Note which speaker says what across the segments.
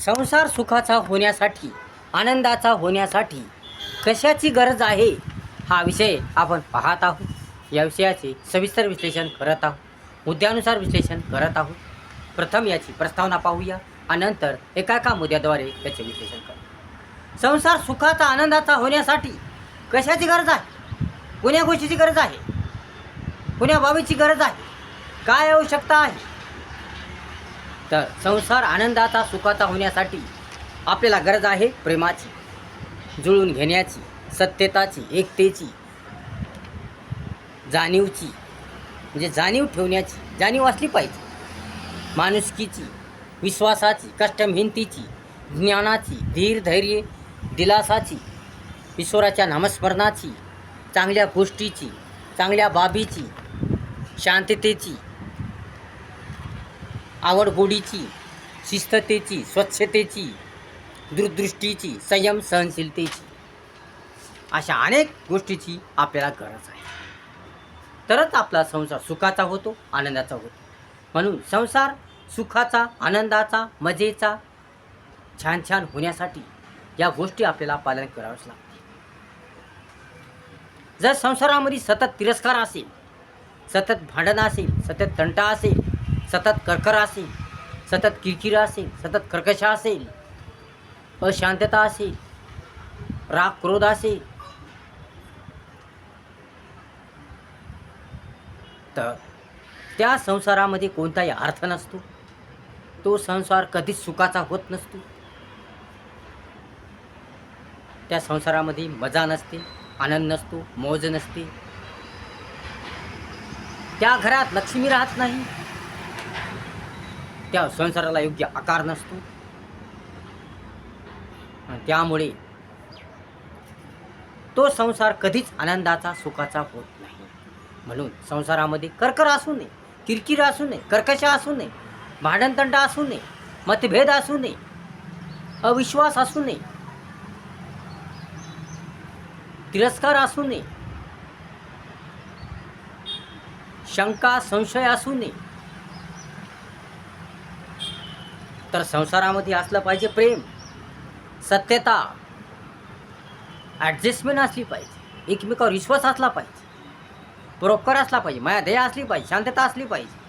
Speaker 1: संसार सुखाचा होण्यासाठी, आनंदाचा होण्यासाठी कशाची गरज आहे हा विषय आपण पाहत आहोत. या विषयाचे सविस्तर विश्लेषण करत आहोत, मुद्द्यानुसार विश्लेषण करत आहोत. प्रथम याची प्रस्तावना पाहूया आणि नंतर एका मुद्द्याद्वारे याचे विश्लेषण करू. संसार सुखाचा आनंदाचा होण्यासाठी कशाची गरज आहे, कोण्या गोष्टीची गरज आहे, कोण्या बाबीची गरज आहे, काय आवश्यकता आहे. तर संसार आनंदाचा सुखाचा होण्यासाठी आपल्याला गरज आहे प्रेमाची, जुळून घेण्याची, सत्यताची, एकतेची, जाणीवची, म्हणजे जाणीव ठेवण्याची, जाणीव असली पाहिजे, माणुसकीची, विश्वासाची, कष्टमेहनतीची, ज्ञानाची, धीर धैर्य दिलासाची, ईश्वराच्या नामस्मरणाची, चांगल्या गोष्टीची, चांगल्या बाबीची, शांततेची, आवडगोडीची, शिस्ततेची, स्वच्छतेची, दूरदृष्टीची, संयम सहनशीलतेची, अशा अनेक गोष्टीची आपल्याला गरज आहे. तरच आपला संसार सुखाचा होतो, आनंदाचा होतो. म्हणून संसार सुखाचा, आनंदाचा, मजेचा, छान छान होण्यासाठी या गोष्टी आपल्याला पालन करावंच लागते. जर संसारामध्ये सतत तिरस्कार असेल, सतत भांडण असेल, सतत तंटा असेल, सतत कर्कर असेल, सतत किरकिर असेल, सतत कर्कश असेल, अशांतता असेल, राग क्रोध असेल, तर त्या संसारामध्ये कोणताही अर्थ नसतो. तो संसार कधीच सुखाचा होत नसतो. त्या संसारामध्ये मजा नसते, आनंद नसतो, मौज नसते. त्या घरात लक्ष्मी राहत नाही, त्या संसाराला योग्य आकार नसतो. त्यामुळे तो संसार कधीच आनंदाचा, सुखाचा होत नाही. म्हणून संसारामध्ये कर्कर असू नये, किरकिर असू नये, कर्कश असू नये, भांडणतंटा असू नये, मतभेद असू नये, अविश्वास असू नये, तिरस्कार असू नये, शंका संशय असू नये. तर संसारामध्ये असलं पाहिजे प्रेम, सत्यता, ॲडजस्टमेंट असली पाहिजे, एकमेकावर विश्वास असला पाहिजे, परोपकार असला पाहिजे, माया दया असली पाहिजे, शांतता असली पाहिजे,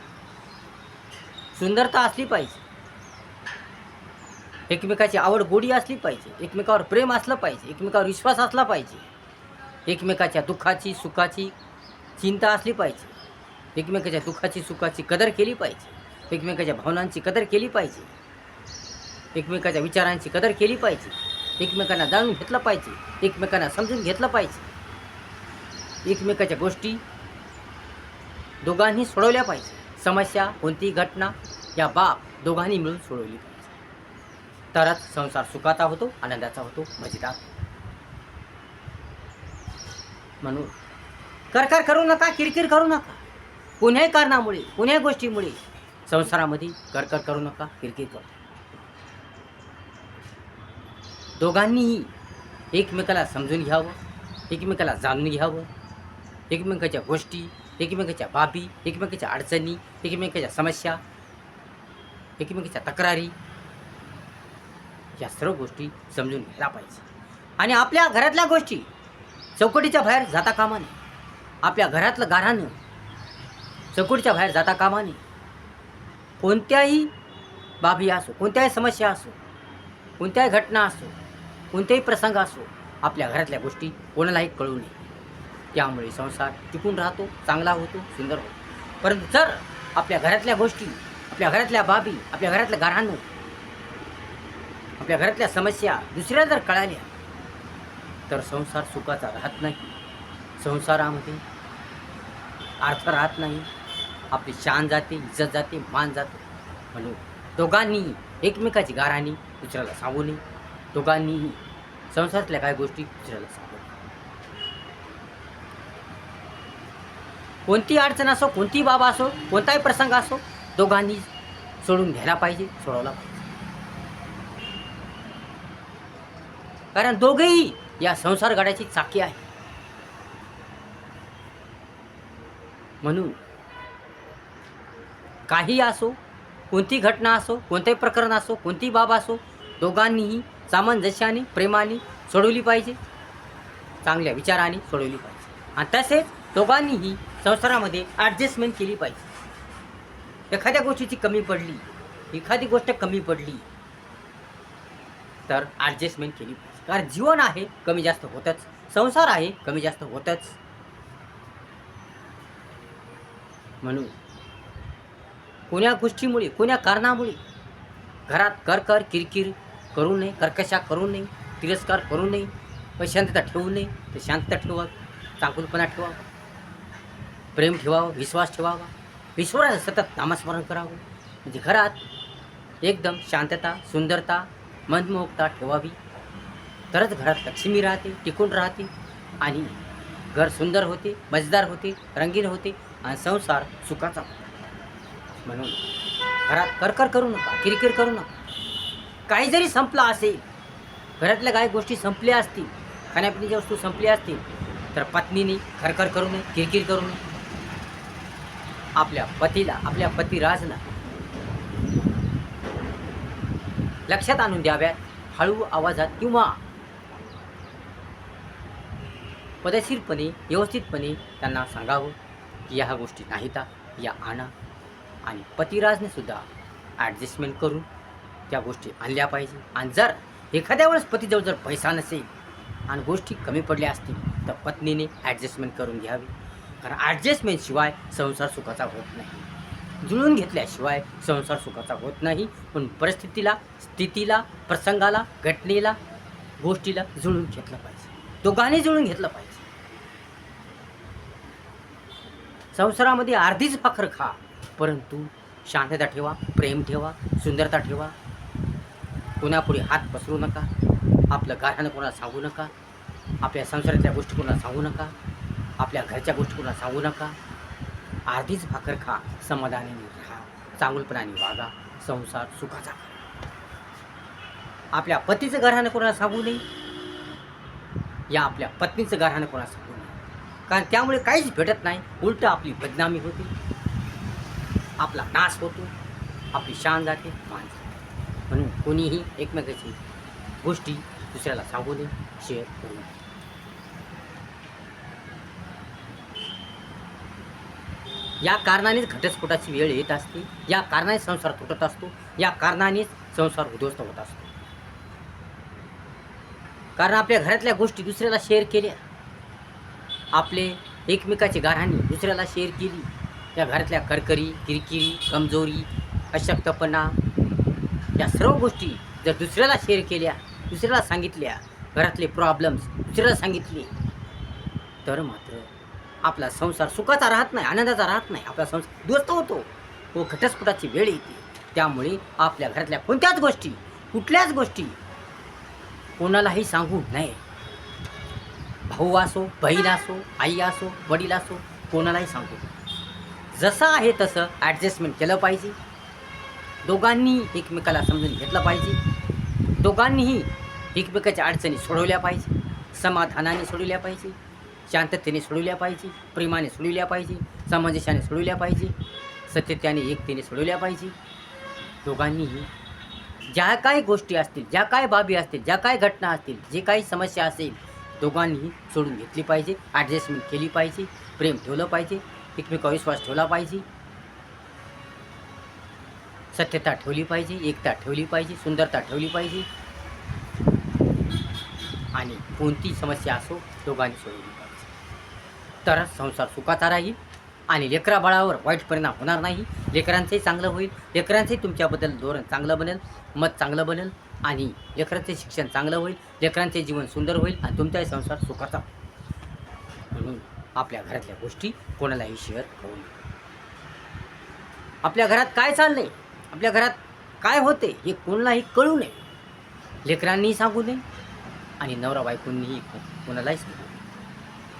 Speaker 1: सुंदरता असली पाहिजे, एकमेकाची आवड गोडी असली पाहिजे, एकमेकावर प्रेम असलं पाहिजे, एकमेकावर विश्वास असला पाहिजे, एकमेकाच्या दुःखाची सुखाची चिंता असली पाहिजे, एकमेकाच्या दुःखाची सुखाची कदर केली पाहिजे, एकमेकाच्या भावनांची कदर केली पाहिजे, एकमेकाच्या विचारांची कदर केली पाहिजे, एकमेकांना जाणून घेतलं पाहिजे, एकमेकांना समजून घेतलं पाहिजे, एकमेकाच्या गोष्टी दोघांनी सोडवल्या पाहिजे. समस्या, कोणती घटना या बाब दोघांनी मिळून सोडवली पाहिजे. तरच संसार सुखाचा होतो, आनंदाचा होतो, मजेदार. म्हणून करकर करू नका, किरकिर करू नका. कोण्याही कारणामुळे, कोण्याही गोष्टीमुळे संसारामध्ये करकर करू नका, किरकिर करू. दोघांनीही एकमेकाला समजून घ्यावं, एकमेकाला जाणून घ्यावं, एकमेकाच्या गोष्टी, एकमेकाच्या बाबी, एकमेकाच्या अडचणी, एकमेकाच्या समस्या, एकमेकाच्या तक्रारी या सर्व गोष्टी समजून घ्यायला पाहिजे. आणि आपल्या घरातल्या गोष्टी चौकटीच्या बाहेर जाता कामा नये. आपल्या घरातलं गाऱ्हाणं चौकटीच्या बाहेर जाता कामा नये. कोणत्याही बाबी असो, कोणत्याही समस्या असो, कोणत्याही घटना असो, कोणत्याही प्रसंग असो, आपल्या घरातल्या गोष्टी कोणालाही कळू नये. त्यामुळे संसार टिकून राहतो, चांगला होतो, सुंदर होतो. परंतु जर आपल्या घरातल्या गोष्टी, आपल्या घरातल्या बाबी, आपल्या घरातलं गाऱ्हाणं, आपल्या घरातल्या समस्या दुसऱ्याला जर कळाल्या तर संसार सुखाचा राहत नाही, संसारामध्ये अर्थ राहत नाही, आपली शान जाते, इज्जत जाते, मान जातो. म्हणून दोघांनी एकमेकाची गाऱ्हाणी दुसऱ्याला सांगू नये, दोघांनीही संसारातल्या काही गोष्टी दुसऱ्याला सांगू नये. कोणती अडचण असो, कोणती बाब असो, कोणताही प्रसंग असो, दोघांनी सोडून घ्यायला पाहिजे, सोडवला पाहिजे. कारण दोघेही या संसार गाड्याची चाकी आहे. म्हणून काही असो, कोणती घटना असो, कोणतेही प्रकरण असो, कोणती बाब असो, दोघांनीही सामंजस्याने प्रेमाने सोडवली पाहिजे, चांगल्या विचाराने सोडवली पाहिजे. आणि तसेच दोघांनीही संसारामध्ये ॲडजस्टमेंट केली पाहिजे. एखाद्या गोष्टीची कमी पडली, एखादी गोष्ट कमी पडली तर ॲडजस्टमेंट केली पाहिजे. कारण जीवन आहे, कमी जास्त होतच. संसार आहे, कमी जास्त होतच. म्हणून कोण्या गोष्टीमुळे, कोण्या कारणामुळे घरात कर किरकिर करू नये, कर्कशा करू नये, तिरस्कार करू नये, अशांतता ठेवू नये. तर शांतता ठेवा, चांगुलपणा ठेवावा, प्रेम ठेवावं, विश्वास ठेवावा, ईश्वराचं सतत नामस्मरण करावं. म्हणजे घरात एकदम शांतता, सुंदरता, मनमोहकता ठेवावी. तरच घरात लक्ष्मी राहते, टिकून राहते आणि घर सुंदर होते, मजेदार होते, रंगीन होते आणि संसार सुखाचा होतो. म्हणून घरात करकर करू नका, किरकिर करू नका. काही जरी संपला असेल, घरातल्या काही गोष्टी संपल्या असतील, खाण्यापिण्याच्या वस्तू संपल्या असतील, तर पत्नीने खरखर करू नये, किरकिर करू नये. आपल्या पतीला, आपल्या पतिराजला लक्षात आणून द्याव्यात, हळू आवाजात किंवा पद्धतशीरपणे, व्यवस्थितपणे त्यांना सांगावं की ह्या गोष्टी नाहीता, या आणा. आणि पतिराजने सुद्धा ॲडजस्टमेंट करून त्या गोष्टी आणल्या पाहिजे. आणि जर एखाद्या वेळेस पतीजवळ जर पैसा नसेल आणि गोष्टी कमी पडल्या असतील तर पत्नीने ॲडजस्टमेंट करून घ्यावी. कारण ॲडजस्टमेंटशिवाय संसार सुखाचा होत नाही, जुळून घेतल्याशिवाय संसार सुखाचा होत नाही. पण परिस्थितीला, स्थितीला, प्रसंगाला, घटनेला, गोष्टीला जुळून घेतलं पाहिजे, दोघांनी जुळून घेतलं पाहिजे. संसारामध्ये अर्धीच भाकर खा, परंतु शांतता ठेवा, प्रेम ठेवा, सुंदरता ठेवा. कोणापुढे हात पसरू नका, आपलं गाऱ्हाणं कोणाला सांगू नका, आपल्या संसारातल्या गोष्टी कोणाला सांगू नका, आपल्या घरच्या गोष्टी कोणाला सांगू नका. अर्धीच भाकर खा, समाधानाने राहा, चांगुलपणाने वागा, संसार सुखाचा करा. आपल्या पतीचं गाऱ्हाणं कोणाला सांगू नये, या आपल्या पत्नीचं गाऱ्हाणं कोणाला सांगू नये. कारण त्यामुळे काहीच भेटत नाही, उलटं आपली बदनामी होते, आपला नाश होतो, आपली शान जाते, मान जाते. म्हणून कोणीही एकमेकाची गोष्टी दुसऱ्याला सांगू नये, शेअर करू नये. या कारणानेच घटस्फोटाची वेळ येत असते, या कारणाने संसार तुटत असतो, या कारणानेच संसार उद्ध्वस्त होत असतो. कारण आपल्या घरातल्या गोष्टी दुसऱ्याला शेअर केल्या, आपले एकमेकाची गाऱ्हाणी दुसऱ्याला शेअर केली, या घरातल्या करकरी, किरकिरी, कमजोरी, अशक्तपणा, या सर्व गोष्टी जर दुसऱ्याला शेअर केल्या, दुसऱ्याला सांगितल्या, घरातले प्रॉब्लेम्स दुसऱ्याला सांगितले, तर मात्र आपला संसार सुखाचा राहत नाही, आनंदाचा राहत नाही, आपला संसार उद्ध्वस्त होतो, व घटस्फोटाची वेळ येते. त्यामुळे आपल्या घरातल्या कोणत्याच गोष्टी, कुठल्याच गोष्टी कोणालाही सांगू नये. भाऊ असो, बहीण असो, आई असो, वडील असो, कोणालाही सांगू नये. जसं आहे तसं ॲडजस्टमेंट केलं पाहिजे. दोघांनी एकमेकाला समजून घेतलं पाहिजे, दोघांनीही एकमेकाच्या अडचणी सोडवल्या पाहिजे, समाधानाने सोडवल्या पाहिजे, शांततेने सोडवल्या पाहिजे, प्रेमाने सोडवल्या पाहिजे, सामंजस्याने सोडवल्या पाहिजे, सत्यतेने, एकतेने सोडवल्या पाहिजे. दोघांनीही ज्या काही गोष्टी असतील, ज्या काही बाबी असतील, ज्या काही घटना असतील, जे काही समस्या असेल, दोघांनीही सोडून घेतली पाहिजे, ॲडजस्टमेंट केली पाहिजे, प्रेम ठेवलं पाहिजे, एकमेकावर विश्वास ठेवला पाहिजे, सत्यता ठेवली पाहिजे, एकता ठेवली पाहिजे, सुंदरता ठेवली पाहिजे. आणि कोणती समस्या असो दोघांनी सोडवली पाहिजे. तरच संसार सुखाचा राहील आणि लेकरा बाळावर वाईट परिणाम होणार नाही. लेकरांचंही चांगलं होईल, लेकरांचंही तुमच्याबद्दल धोरण चांगलं बनेल, मत चांगलं बनेल आणि लेकरांचे शिक्षण चांगलं होईल, लेकरांचे जीवन सुंदर होईल आणि तुमचाही संसार सुखाचा होईल. म्हणून आपल्या घरातल्या गोष्टी कोणालाही शेअर करू नये. आपल्या घरात काय चाललंय, आपल्या घरात काय होते हे कोणालाही कळू नये, लेकरांनीही सांगू नये आणि नवरा बायकोंनीही कोणालाही सांगू नये.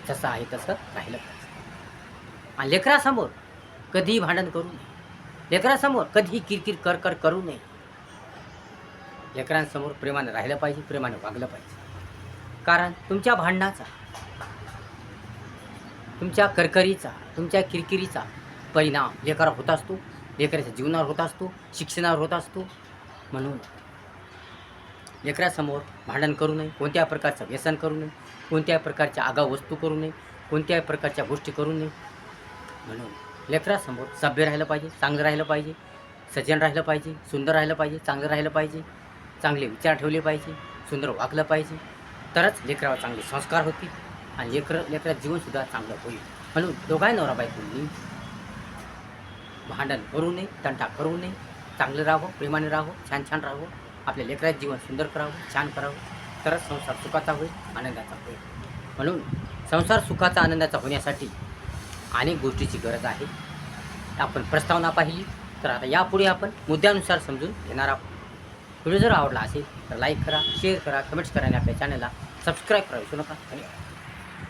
Speaker 1: जसं आहे तसं राहिलं पाहिजे. आणि लेकरासमोर कधीही भांडण करू नये, लेकरासमोर कधीही किरकिर कर करू नये. लेकरांसमोर प्रेमाने राहिलं पाहिजे, प्रेमाने वागलं पाहिजे. कारण तुमच्या भांडणाचा, तुमच्या करकरीचा, तुमच्या किरकिरीचा परिणाम लेकरावर होत असतो, लेकराच्या जीवनावर होत असतो, शिक्षणावर होत असतो. म्हणून लेकरासमोर भांडण करू नये, कोणत्याही प्रकारचं व्यसन करू नये, कोणत्याही प्रकारच्या आगाऊ वस्तू करू नये, कोणत्याही प्रकारच्या गोष्टी करू नये. म्हणून लेकरासमोर सभ्य राहिलं पाहिजे, चांगलं राहिलं पाहिजे, सज्जन राहिलं पाहिजे, सुंदर राहिलं पाहिजे, चांगलं राहिलं पाहिजे, चांगले विचार ठेवले पाहिजे, सुंदर वागलं पाहिजे. तरच लेकरावर चांगले संस्कार होतील आणि लेकराचं जीवनसुद्धा चांगलं होईल. म्हणून दोघाही नवरा बायकोंनी भांडण करू नये, तंटा करू नये, चांगलं राहावं, प्रेमाने राहावं, छान छान राहावं, आपल्या लेकराचं जीवन सुंदर करावं, छान करावं. तरच संसार सुखाचा होईल, आनंदाचा होईल. म्हणून संसार सुखाचा आनंदाचा होण्यासाठी अनेक गोष्टीची गरज आहे. आपण प्रस्तावना पाहिली, तर आता यापुढे आपण मुद्द्यानुसार समजून घेणार आहोत. व्हिडिओ जर आवडला असेल तर लाईक करा, शेअर करा, कमेंट्स करा आणि आपल्या चॅनलला सबस्क्राईब करा विसरू नका. धन्यवाद.